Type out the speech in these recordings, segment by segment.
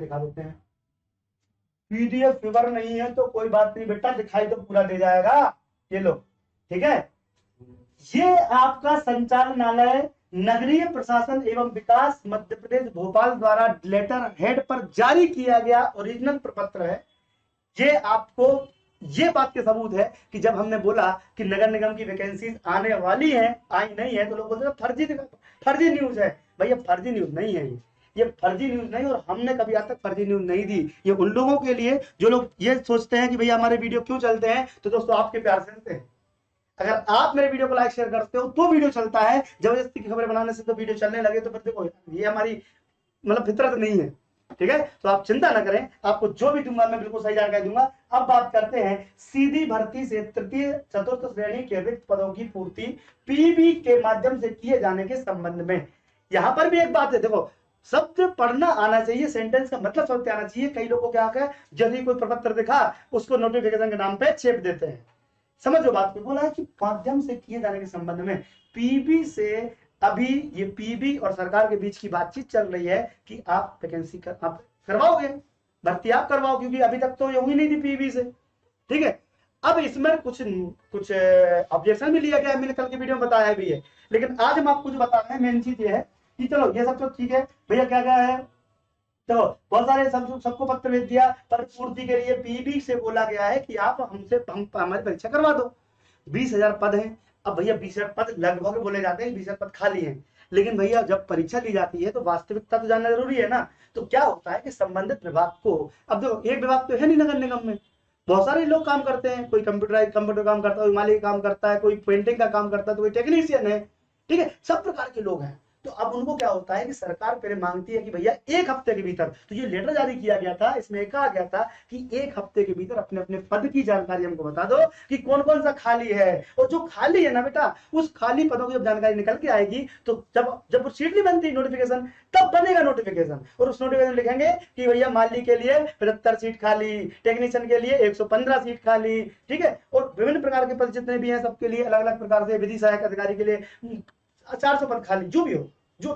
दिखा देते हैं। पीडीएफ फिगर नहीं है तो कोई बात नहीं बेटा, दिखाई तो पूरा दे जाएगा। ये लो, ठीक है। ये आपका संचालनालय नगरीय प्रशासन एवं विकास मध्य प्रदेश भोपाल द्वारा लेटर हेड पर जारी किया गया ओरिजिनल प्रपत्र है। ये आपको ये बात के सबूत है कि जब हमने बोला कि नगर निगम की वैकेंसी आने वाली है, आई नहीं है, तो लोग बोलते हैं फर्जी न्यूज है। भैया फर्जी न्यूज नहीं है ये फर्जी न्यूज नहीं, और हमने कभी आज तक फर्जी न्यूज नहीं दी। ये उन लोगों के लिए जो लोग ये सोचते हैं कि भैया हमारे वीडियो क्यों चलते हैं, तो दोस्तों आपके प्यार से चलते हैं। अगर आप मेरे वीडियो को लाइक शेयर करते हो तो वीडियो चलता है, जबरदस्ती की खबरें बनाने से तो वीडियो चलने लगे तो फिर देखो ये हमारी मतलब फितरत नहीं है, ठीक है। तो आप चिंता ना करें, आपको जो भी दूंगा मैं बिल्कुल सही जानकारी दूंगा। अब बात करते हैं सीधी भर्ती से तृतीय चतुर्थ श्रेणी के रिक्त पदों की पूर्ति पीबी के माध्यम से किए जाने के संबंध में। यहां पर भी एक बात है, देखो शब्द पढ़ना आना चाहिए, सेंटेंस का मतलब समझ आना चाहिए। कई लोगों क्या है, जब ही कोई प्रपत्र दिखा उसको नोटिफिकेशन के नाम पे छेप देते हैं। समझो बात को, बोला है कि माध्यम से किए जाने के संबंध में पीबी से, अभी ये पीबी और सरकार के बीच की बातचीत चल रही है कि आप वैकेंसी आप करवाओगे, भर्ती आप करवाओ, क्योंकि अभी तक तो ये हुई नहीं थी पीबी से, ठीक है। अब इसमें कुछ ऑब्जेक्शन भी लिया गया है, मैंने कल की वीडियो में बताया भी है, लेकिन आज हम आपको जो बता रहे हैं मेन चीज ये है कि चलो ये सब तो ठीक है भैया, क्या क्या है, तो बहुत सारे सबको पत्र भेज दिया, पर पूर्ति के लिए पीबी से बोला गया है कि आप हमारी परीक्षा करवा दो। 20,000 पद हैं। अब भैया 20,000 पद लगभग बोले जाते हैं, 20,000 पद खाली हैं, लेकिन भैया जब परीक्षा ली जाती है तो वास्तविकता तो जानना जरूरी है ना। तो क्या होता है कि संबंधित विभाग को, अब देखो एक विभाग तो है नहीं नगर निगम में, बहुत सारे लोग काम करते हैं, कोई कंप्यूटर काम करता है, कोई माली काम करता है, कोई पेंटिंग का काम करता है, तो कोई टेक्नीशियन है, ठीक है, सब प्रकार के लोग हैं। तो अब उनको क्या होता है कि सरकार पहले मांगती है कि भैया 1 हफ्ते के भीतर, तो ये लेटर जारी किया गया था, इसमें कहा गया था कि 1 हफ्ते के भीतर अपने अपने पद की जानकारी हमको बता दो कि कौन कौन सा खाली है। और जो खाली है ना बेटा, उस खाली पदों की जब जानकारी निकल के आएगी तो जब वो सीट नहीं बनती नोटिफिकेशन, तब बनेगा नोटिफिकेशन, और उस नोटिफिकेशन लिखेंगे कि भैया माली के लिए 75 सीट खाली, टेक्नीशियन के लिए 115 सीट खाली, ठीक है, और विभिन्न प्रकार के पद जितने भी हैं सबके लिए अलग अलग प्रकार से, विधि सहायक अधिकारी के लिए 400 पद खाली, जो भी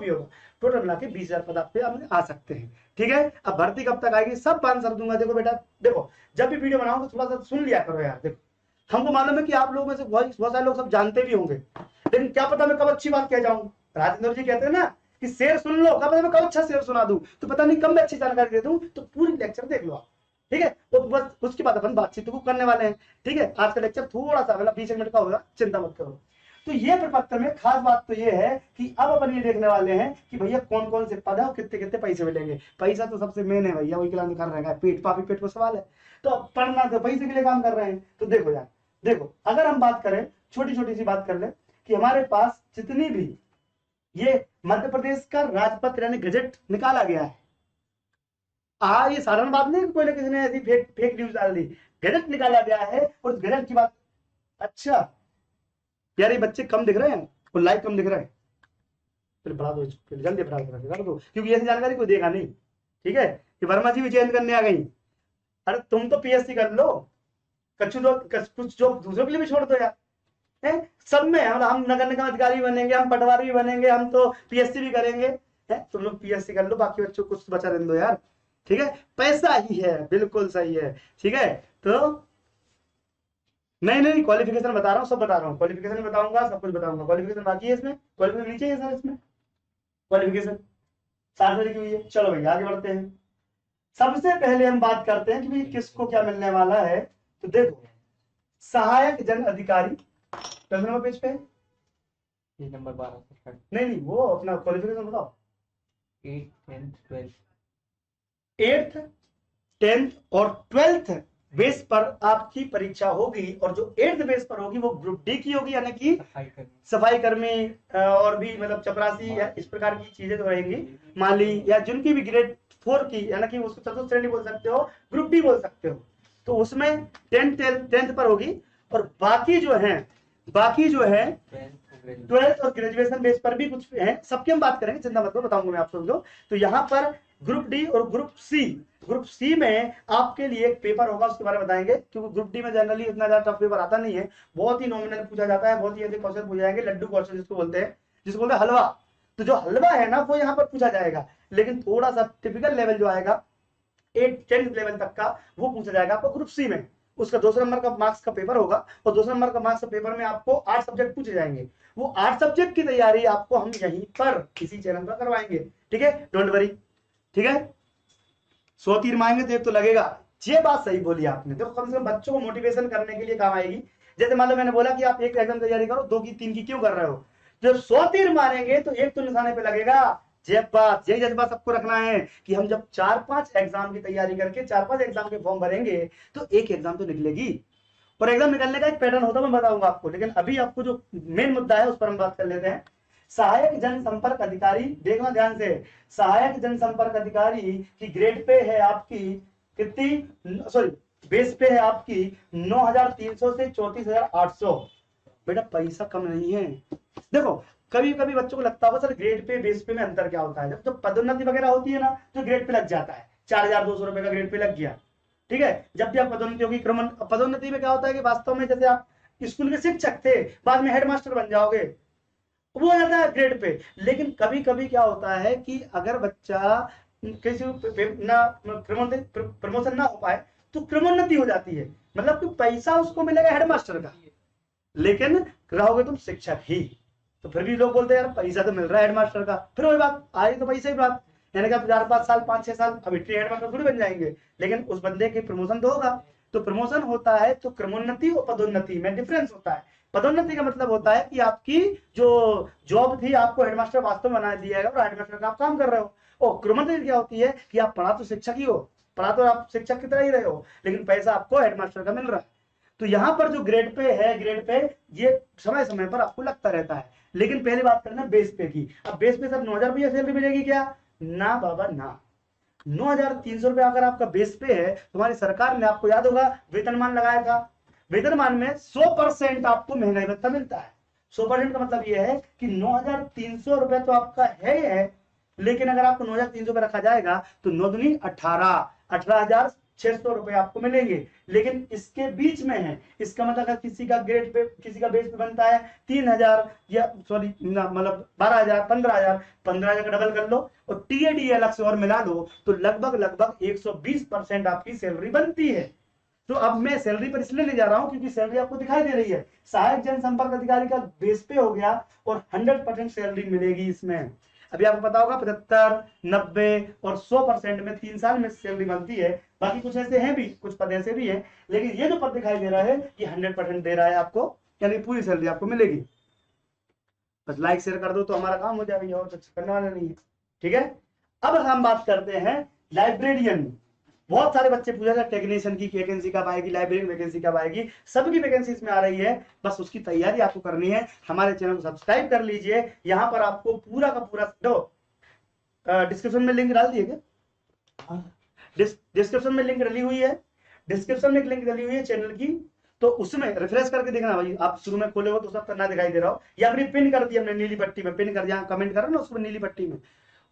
होगा टोटल मिला के 20,000 पद आप पे आ सकते हैं, ठीक है। अब भर्ती कब तक आएगी सब आंसर दूंगा। देखो बेटा, देखो जब भी वीडियो बनाऊं तो थोड़ा सा सुन लिया करो यार। देखो हमको मालूम है कि आप लोगों में से बहुत सारे लोग सब जानते भी होंगे, लेकिन क्या पता मैं कब अच्छी बात कह जाऊं। राजेंद्र जी कहते हैं ना कि शेर सुन लो, क्या पता मैं कब अच्छा शेर सुना दूं, तो पता नहीं कब मैं अच्छी जानकारी दे दूं। तो पूरी लेक्चर देख लो आप, ठीक है, तो बस उसके बाद अपन बातचीत को करने वाले हैं, ठीक है। आज का लेक्चर थोड़ा सा मतलब 20 मिनट का होगा, चिंता मत करो। तो ये प्रपत्र में खास बात तो ये है कि अब अपन ये देखने वाले हैं कि भैया कौन कौन से पद है और कितने कितने पैसे मिलेंगे। पैसा तो सबसे मेन है भैया, वही के लिए कर रहेगा, पेट को सवाल है, तो अब पढ़ना तो पैसे के लिए काम कर रहे हैं। तो देखो यार, देखो अगर हम बात करें, छोटी छोटी सी बात कर ले कि हमारे पास जितनी भी ये मध्य प्रदेश का राजपत्र यानी गजट निकाला गया है, ये साधारण बात नहीं, कोई ना किसी ने ऐसी फेक न्यूज डाल दी, गजट निकाला गया है। और गजट की बात, अच्छा यार ये बच्चे कम दिख रहे हैं और लाइक कम दिख रहा है, फिर बढ़ा दो, फिर जल्दी बढ़ा दो, क्योंकि ऐसी जानकारी कोई देगा नहीं, ठीक है। कि वर्मा जी भी चयन करने आ गई, अरे तुम तो पीएससी कर लो, कुछ जो दूसरों के लिए भी छोड़ दो यार, है सब में हम नगर निगम अधिकारी बनेंगे, हम पटवारी भी बनेंगे, हम तो पीएससी भी करेंगे, है तुम लोग पीएससी कर लो, बाकी बच्चों को कुछ बचा रहने दो यार, ठीक है। पैसा ही है, बिल्कुल सही है, ठीक है। तो नहीं क्वालिफिकेशन बता रहा हूँ, सब बता रहा हूँ, क्वालिफिकेशन बताऊंगा, सब कुछ बताऊंगा। क्वालिफिकेशन बाकी है इसमें, क्वालिफिकेशन नीचे है सर, इसमें क्वालिफिकेशन 7 की हुई है। चलो भैया आगे बढ़ते हैं। सबसे पहले हम बात करते हैं कि भाई किसको क्या मिलने वाला है। तो देखो सहायक जन अधिकारी, नंबर पेज पे नंबर 12 नहीं वो अपना क्वालिफिकेशन बताओ। 8th 10th और 12th बेस पर आपकी परीक्षा होगी, और जो 8th बेस पर होगी वो ग्रुप डी की होगी, यानी कि सफाई कर्मी और भी मतलब चपरासी या इस प्रकार की चीजें तो रहेंगी, माली या जिनकी भी ग्रेड 4 की, यानी कि उसको चतुर्थ श्रेणी बोल सकते हो, ग्रुप डी बोल सकते हो, तो उसमें 10th पर होगी। और बाकी जो है 12th और ग्रेजुएशन बेस पर भी कुछ है, सबकी हम बात करेंगे, चिंता मत करो, बताऊंगा मैं आप सबको। तो यहाँ पर ग्रुप डी और ग्रुप सी में आपके लिए एक पेपर होगा, उसके बारे में बताएंगे, क्योंकि ग्रुप डी में जनरली इतना ज्यादा टफ पेपर आता नहीं है, बहुत ही नॉमिनल पूछा जाता है, बहुत ही ऐसे क्वेश्चन पूछे जाएंगे, लड्डू क्वेश्चन जिसको बोलते हैं हलवा। तो जो हलवा है ना वो यहाँ पर पूछा जाएगा, लेकिन थोड़ा सा टिपिकल लेवल जो आएगा 10th लेवल तक का वो पूछा जाएगा आपको ग्रुप सी में। उसका 200 नंबर का मार्क्स का पेपर होगा और 200 नंबर का मार्क्स का पेपर में आपको 8 सब्जेक्ट पूछे जाएंगे। वो 8 सब्जेक्ट की तैयारी आपको हम यहीं पर इसी चैनल पर करवाएंगे, ठीक है, डोंट वरी, ठीक है। 100 तीर मारेंगे तो एक तो लगेगा। ये बात सही बोली आपने, देखो कम से कम बच्चों को मोटिवेशन करने के लिए काम आएगी। जैसे मान लो मैंने बोला कि आप एक एग्जाम तैयारी करो, 2 की 3 की क्यों कर रहे हो, जब 100 तीर मारेंगे तो एक तो निशाने पे लगेगा। यही जज्बा सबको रखना है कि हम जब 4-5 एग्जाम की तैयारी करके 4-5 एग्जाम के फॉर्म भरेंगे तो एक एग्जाम तो निकलेगी। और एग्जाम निकलने का एक पैटर्न होता है, मैं बताऊंगा आपको, लेकिन अभी आपको जो मेन मुद्दा है उस पर हम बात कर लेते हैं। सहायक जनसंपर्क अधिकारी, देखना ध्यान से, सहायक जनसंपर्क अधिकारी की ग्रेड पे है आपकी कितनी, सॉरी बेस पे है आपकी 9,300 से 34,800। बेटा पैसा कम नहीं है। देखो कभी कभी बच्चों को लगता होगा सर ग्रेड पे बेस पे में अंतर क्या होता है, जब तो पदोन्नति वगैरह होती है ना तो ग्रेड पे लग जाता है, 4,200 रुपए का ग्रेड पे लग गया, ठीक है। जब भी आप पदोन्नति होगी, पदोन्नति में क्या होता है कि वास्तव में जैसे आप स्कूल के शिक्षक थे, बाद में हेडमास्टर बन जाओगे, वो हो जाता है ग्रेड पे। लेकिन कभी कभी क्या होता है कि अगर बच्चा किसी ना प्रमोशन ना हो पाए तो क्रमोन्नति हो जाती है, मतलब कि पैसा उसको मिलेगा हेडमास्टर का, लेकिन रहोगे तुम शिक्षक ही। तो फिर भी लोग बोलते हैं यार पैसा तो मिल रहा है हेडमास्टर का, फिर वही बात आई तो पैसे ही बात, यानी कि 4-5 साल 5-6 साल अब हेडमास्टर थोड़ी बन जाएंगे, लेकिन उस बंदे के प्रमोशन तो होगा। तो प्रमोशन होता है तो क्रमोन्नति और पदोन्नति में डिफरेंस होता है। पदोन्नति का मतलब होता है कि आपकी जो जॉब थी आपको हेडमास्टर वास्तव में बना दिया गया और हेडमास्टर का आप काम कर रहे हो। और क्रमोन्नति क्या होती है कि आप पढ़ा तो शिक्षक ही हो, पढ़ा तो आप शिक्षक की तरह ही रहे हो, लेकिन पैसा आपको हेडमास्टर का मिल रहा है। तो यहाँ पर जो ग्रेड पे है, ग्रेड पे ये समय समय पर आपको लगता रहता है। लेकिन पहले बात करना बेस पे की। अब बेस पे सर 9,000 रुपया सैलरी मिलेगी क्या, ना बाबा ना। 9,300 रुपया अगर आपका बेस पे है, तुम्हारी सरकार ने आपको याद होगा वेतनमान लगाया था, वेतनमान में 100% आपको महंगाई भत्ता मिलता है। 100% का मतलब यह है कि 9,300 रुपया तो आपका है, लेकिन अगर आपको 9,300 रुपया रखा जाएगा तो 9 दूनी 18,600 रुपए आपको मिलेंगे। लेकिन इसके बीच में है, इसका मतलब अगर किसी का ग्रेड पे, किसी का बेस पे बनता है 3,000 या सॉरी मतलब 12,000, 15,000 का डबल कर लो और टीएडी अलग से और मिला लो तो लगभग 120% आपकी सैलरी बनती है। तो अब मैं सैलरी पर इसलिए ले जा रहा हूं क्योंकि सैलरी आपको दिखाई दे रही है। सहायक जनसंपर्क अधिकारी का बेस पे हो गया और 100% सैलरी मिलेगी इसमें। अभी आपको पता होगा 75, 90 और 100% में 3 साल में सैलरी बनती है। बाकी कुछ ऐसे हैं भी, कुछ पद ऐसे भी हैं, लेकिन ये जो पद दिखाई दे रहा है ये 100% दे रहा है आपको, यानी पूरी सैलरी आपको मिलेगी। बस लाइक शेयर कर दो तो हमारा काम हो जाएगा, और कुछ करने वाला नहीं है, ठीक है। अब हम बात करते हैं लाइब्रेरियन। बहुत सारे बच्चे पूछा था टेक्नीशियन की वैकेंसी कब आएगी, लाइब्रेरियन वैकेंसी कब आएगी। सबकी वैकेंसी इसमें आ रही है, बस उसकी तैयारी आपको करनी है। हमारे चैनल को सब्सक्राइब कर लीजिए, यहाँ पर आपको पूरा का पूरा डिस्क्रिप्शन में लिंक डाल दिए क्या, डिस्क्रिप्शन में लिंक डली हुई है, डिस्क्रिप्शन में एक लिंक डली हुई है चैनल की, तो उसमें रिफ्रेश करके देखना भाई। आप शुरू में खोले हो तो सब करना दिखाई दे रहा हो, या फिर पिन कर दिया हमने नीली पट्टी में, पिन कर दिया, कमेंट करो ना उसको नीली पट्टी में,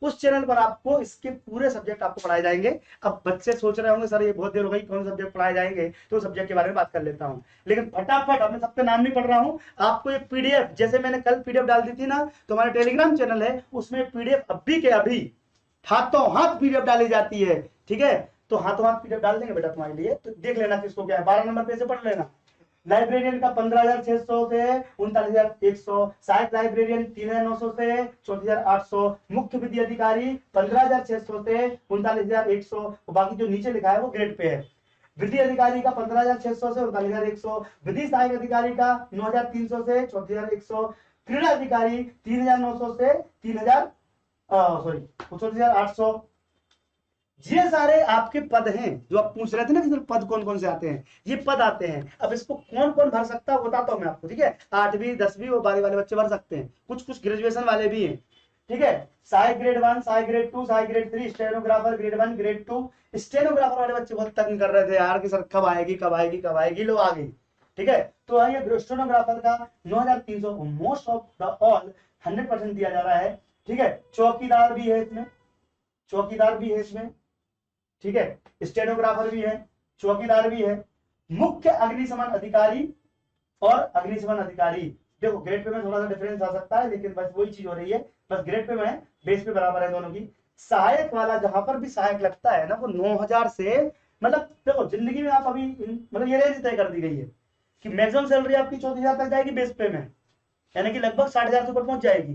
उस चैनल पर आपको इसके पूरे सब्जेक्ट आपको पढ़ाए जाएंगे। अब बच्चे सोच रहे होंगे सर ये बहुत देर हो गई, कौन सब्जेक्ट पढ़ाए जाएंगे, तो सब्जेक्ट के बारे में बात कर लेता हूं। लेकिन फटाफट, अब मैं सबका नाम नहीं पढ़ रहा हूं, आपको एक पीडीएफ, जैसे मैंने कल पीडीएफ डाल दी थी ना, तो हमारा टेलीग्राम चैनल है उसमें पीडीएफ अभी के अभी हाथों हाथ पीडीएफ डाली जाती है, ठीक है। तो हाथों हाथ पीडीएफ डाल देंगे बेटा तुम्हारे लिए, तो देख लेना किसको क्या है, 12 नंबर पे से पढ़ लेना। लाइब्रेरियन का 15,600 से 39,100, सहायक लाइब्रेरियन 3,900 से 34,800, मुख्य विधि अधिकारी 15,600 से 39,100, और बाकी जो नीचे लिखा है वो ग्रेड पे है। विधि अधिकारी का 15,600 से 39,100, विधि सहायक अधिकारी का 9,300 से 34,100, क्रीड़ा अधिकारी 3,900 से 34,800। ये सारे आपके पद हैं जो आप पूछ रहे थे ना कि पद कौन कौन से आते हैं, ये पद आते हैं। अब इसको कौन कौन भर सकता है बताता हूं मैं आपको, ठीक है। 8वीं 10वीं वो 12वीं वाले बच्चे भर सकते हैं, कुछ ग्रेजुएशन वाले भी हैं, ठीक है। सहायक ग्रेड 1, सहायक ग्रेड 2, सहायक grade 3, stenographer grade 1, grade 2। Stenographer वाले बच्चे बहुत तंग कर रहे थे यार कि सर कब आएगी कब आएगी कब आएगी, लो आ गई, ठीक है। तो आइए स्टेनोग्राफर का 9,300, मोस्ट ऑफ द ऑल 100% दिया जा रहा है, ठीक है। चौकीदार भी है इसमें, चौकीदार भी है इसमें, ठीक है। स्टेनोग्राफर भी है, चौकीदार भी है, मुख्य अग्निशमन अधिकारी और अग्निशमन अधिकारी। देखो ग्रेड पे में थोड़ा सा डिफरेंस आ सकता है, लेकिन बस वही चीज हो रही है, बस ग्रेड पे में बेस पे बराबर है दोनों की। सहायक वाला जहां पर भी सहायक लगता है ना, वो 9,000 से, मतलब देखो जिंदगी में आप अभी मतलब ये रेंज तय कर दी गई है कि मैक्सिमम सैलरी आपकी 34,000 तक जाएगी बेस पे में, यानी कि लगभग 60,000 से ऊपर पहुंच जाएगी,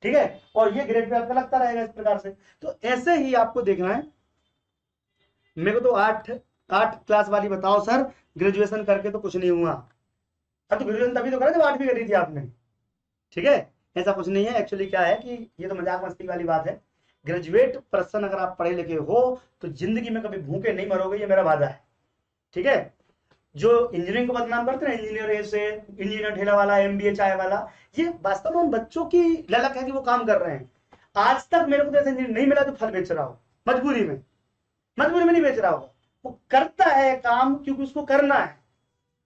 ठीक है। और ये ग्रेड पे आपका लगता रहेगा इस प्रकार से। तो ऐसे ही आपको देखना है। मेरे को तो आठ क्लास वाली बताओ सर, ग्रेजुएशन करके तो कुछ नहीं हुआ। तो ग्रेजुएशन तभी तो करा जब 8वीं करी थी आपने, ठीक है। ऐसा कुछ नहीं है, एक्चुअली क्या है कि ये तो मजाक मस्ती वाली बात है। ग्रेजुएट पर्सन अगर आप पढ़े लिखे हो तो जिंदगी में कभी भूखे नहीं मरोगे, ये मेरा वादा है, ठीक है। जो इंजीनियरिंग को बदनाम करते हैं, इंजीनियर ऐसे, इंजीनियर ठेला वाला, एमबीए चाय वाला, ये वास्तव में उन बच्चों की ललक है कि वो काम कर रहे हैं। आज तक मेरे को तो ऐसे इंजीनियर नहीं मिला जो फल बेच रहा हो मजबूरी में नहीं बेच रहा होगा, वो करता है काम क्योंकि उसको करना है।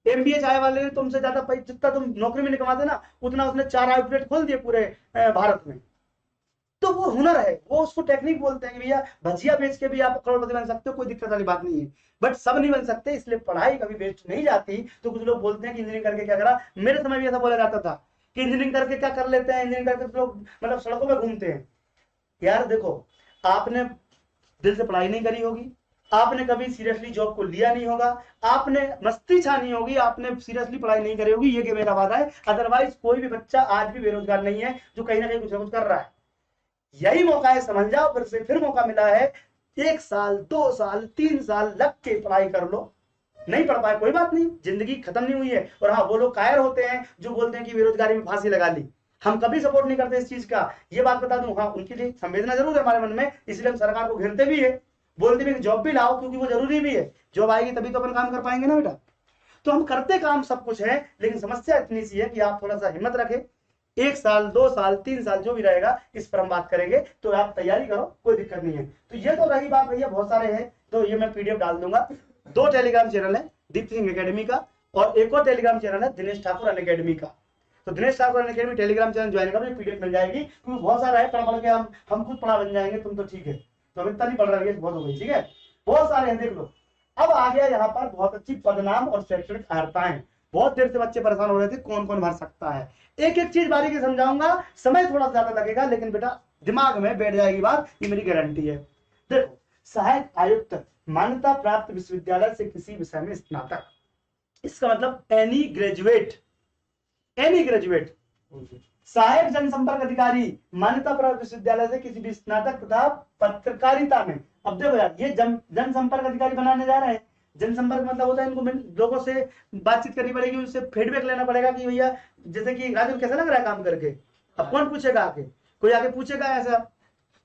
एमबीए चाय वाले ने तुमसे ज्यादा पैसा, जितना तुम नौकरी में नहीं कमाते ना, उतना उसने 4 आउटलेट खोल दिए पूरे भारत में। तो वो हुनर है, वो उसको टेक्निक बोलते हैं कि भैया भजिया बेच के भी आप करोड़पति बन सकते हो, कोई दिक्कत वाली बात नहीं है। बट सब नहीं बन सकते, इसलिए पढ़ाई कभी वेस्ट नहीं जाती। तो कुछ लोग बोलते हैं कि इंजीनियरिंग करके क्या करा, मेरे समय भी ऐसा बोला जाता था कि इंजीनियरिंग करके क्या कर लेते हैं, इंजीनियरिंग करके लोग मतलब सड़कों में घूमते हैं। यार देखो, आपने दिल से पढ़ाई नहीं करी होगी, आपने कभी सीरियसली जॉब को लिया नहीं होगा, आपने मस्ती छानी होगी, आपने सीरियसली पढ़ाई नहीं करी होगी, ये मेरा वादा है। अदरवाइज कोई भी बच्चा आज भी बेरोजगार नहीं है जो कहीं ना कहीं कुछ ना कुछ कर रहा है। यही मौका है, समझ जाओ। फिर मौका मिला है, 1 साल 2 साल 3 साल लग के पढ़ाई कर लो। नहीं पढ़ पाए कोई बात नहीं, जिंदगी खत्म नहीं हुई है। और हाँ, वो लोग कायर होते हैं जो बोलते हैं कि बेरोजगारी में फांसी लगा ली, हम कभी सपोर्ट नहीं करते इस चीज का, ये बात बता दूं। हाँ, उनके लिए संवेदना जरूर है हमारे मन में, इसलिए हम सरकार को घेरते भी है, बोलते भी जॉब भी लाओ, क्योंकि वो जरूरी भी है। जॉब आएगी तभी तो अपन काम कर पाएंगे ना बेटा। तो हम करते काम सब कुछ है, लेकिन समस्या इतनी सी है कि आप थोड़ा सा हिम्मत रखें। 1 साल 2 साल 3 साल जो भी रहेगा, इस पर हम बात करेंगे। तो आप तैयारी करो, कोई दिक्कत नहीं है। तो ये तो रही बात भैया, बहुत सारे हैं, तो ये मैं पीडीएफ डाल दूंगा। 2 टेलीग्राम चैनल है, दीप्ति सिंह एकेडमी का, और एक और टेलीग्राम चैनल है दिनेश ठाकुर अनअकैडमी का। तो Dinesh Thakur Unacademy Telegram channel join करो, पीडीएफ मिल जाएगी, क्योंकि बहुत सारा है, पढ़ के हम खुद पढ़ा बन जाएंगे। तुम तो ठीक है, तो अब इतना नहीं पढ़ रही है, बहुत हो गई, ठीक है। बहुत सारे हैं, देख लो। अब आ गया यहाँ पर बहुत अच्छी पदनाम और शैक्षणिक अर्हताएं। बहुत देर से बच्चे परेशान हो रहे थे कौन कौन भर सकता है। एक एक चीज बारीकी समझाऊंगा, समय थोड़ा ज्यादा लगेगा, लेकिन बेटा दिमाग में बैठ जाएगी बात, ये मेरी गारंटी है। देखो, सहायक आयुक्त, मान्यता प्राप्त विश्वविद्यालय से किसी विषय में स्नातक, इसका मतलब एनी ग्रेजुएट। सहायक जनसंपर्क अधिकारी, मान्यता प्राप्त विश्वविद्यालय से किसी भी स्नातक तथा पत्रकारिता में। अब देखो यार, ये जनसंपर्क अधिकारी बनाने जा रहे हैं। जनसंपर्क मतलब होता है इनको लोगों से बातचीत करनी पड़ेगी, उनसे फीडबैक लेना पड़ेगा कि भैया जैसे कि राजू कैसा लग रहा है काम करके। अब कौन पूछेगा आके, कोई आके पूछेगा ऐसा,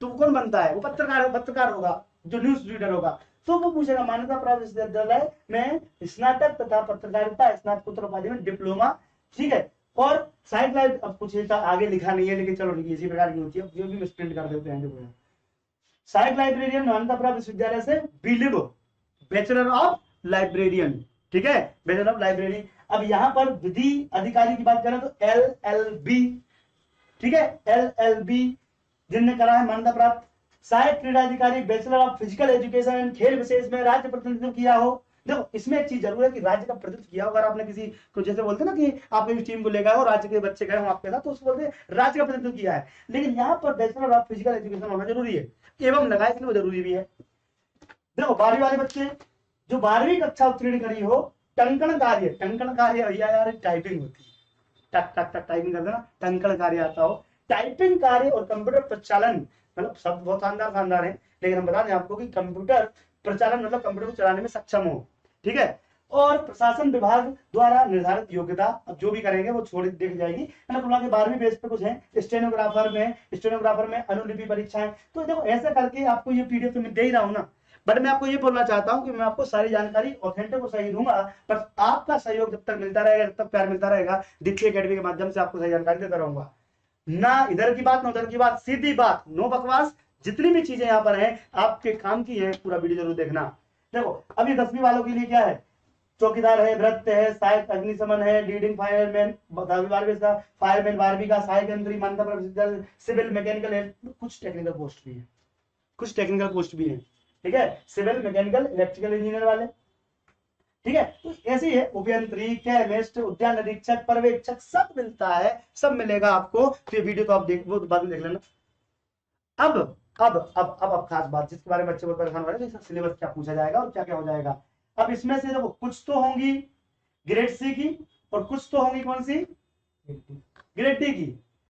तो कौन बनता है, वो पत्रकार होगा, जो न्यूज रीडर होगा, तो वो पूछेगा मान्यता प्राप्त विश्वविद्यालय में स्नातक तथा पत्रकारिता स्नातकोत्तर उपाधि में डिप्लोमा, ठीक है। और साइड लाइन अब कुछ आगे लिखा नहीं है, लेकिन चलो ठीक है, इसी प्रकार की होती है, जो भी प्रिंट कर देते हैं। देखो, सहायक लाइब्रेरियन मान्यता प्राप्त विश्वविद्यालय से बिलिब, बैचलर ऑफ लाइब्रेरियन, ठीक है, बैचलर ऑफ लाइब्रेरी। अब यहाँ पर विधि अधिकारी की बात करें तो LLB, ठीक है, LLB जिनने करा है मान्यता प्राप्त। सहायक क्रीड़ा अधिकारी, bachelor of physical education and खेल विशेष में राज्य प्रतिनिधित्व किया हो। देखो, इसमें एक चीज जरूर है कि राज्य का प्रतिनिधित्व किया हो। अगर आपने किसी को जैसे बोलते ना कि आप किसी टीम को ले गए हो, राज्य के बच्चे गए हो आपके साथ, तो उसको बोलते हैं राज्य का प्रतिनिधित्व किया है। लेकिन यहाँ पर बैचलर ऑफ फिजिकल एजुकेशन होना जरूरी है, एवं लगाए इसलिए वो जरूरी भी है। देखो, 12वीं वाले बच्चे जो 12वीं कक्षा उत्तीर्ण करी हो, टंकण कार्य भैया यार टाइपिंग होती है, टक टक टक टाइपिंग करते ना, टंकण कार्य आता हो। टाइपिंग कार्य और कंप्यूटर प्रचालन, मतलब शब्द बहुत शानदार है, लेकिन हम बता दें आपको कि कंप्यूटर प्रचालन मतलब कंप्यूटर को चलाने में सक्षम हो, ठीक है। और प्रशासन विभाग द्वारा निर्धारित योग्यता, अब जो भी करेंगे वो छोड़ देख जाएगी, है ना। 12वीं बेस पे कुछ है, स्टेनोग्राफर में अनुलिपि परीक्षाएं। तो देखो, ऐसे करके आपको ये पीडीएफ में दे ही रहा हूं ना, बट मैं आपको ये बोलना चाहता हूं कि मैं आपको सारी जानकारी ऑथेंटिक और सही दूंगा, पर आपका सहयोग जब तक मिलता रहेगा, जब तक प्यार मिलता रहेगा, दीप्ति एकेडमी के माध्यम से आपको सही जानकारी देता रहूंगा। ना इधर की बात ना उधर की बात, सीधी बात, नो बकवास। जितनी भी चीजें यहाँ पर हैं आपके काम की है, पूरा वीडियो जरूर देखना। देखो, अभी 10वीं वालों के लिए क्या है, चौकीदार है, भृत्य है, सहायक अग्निशमन है, लीडिंग फायरमैन, 12वीं का फायरमैन, 12वीं का सहायक यंत्री, मान्यता प्राप्त सिविल मैकेनिकल है, कुछ टेक्निकल पोस्ट भी है, ठीक है, सिविल मैकेनिकल इलेक्ट्रिकल इंजीनियर वाले, ठीक है। तो ऐसे ही है, अभियंत्री, केमिस्ट, उद्यान अधीक्षक, पर्यवेक्षक, सब मिलता है, सब मिलेगा आपको। तो ये वीडियो तो आप देख, वो बाद में देख लेना। अब अब खास बात जिसके बारे में बच्चे बहुत परेशान हो रहे हैं, सिलेबस क्या पूछा जाएगा और क्या क्या हो जाएगा। अब इसमें से देखो कुछ तो होंगी ग्रेड सी की और कुछ तो होंगी कौन सी, ग्रेड डी की।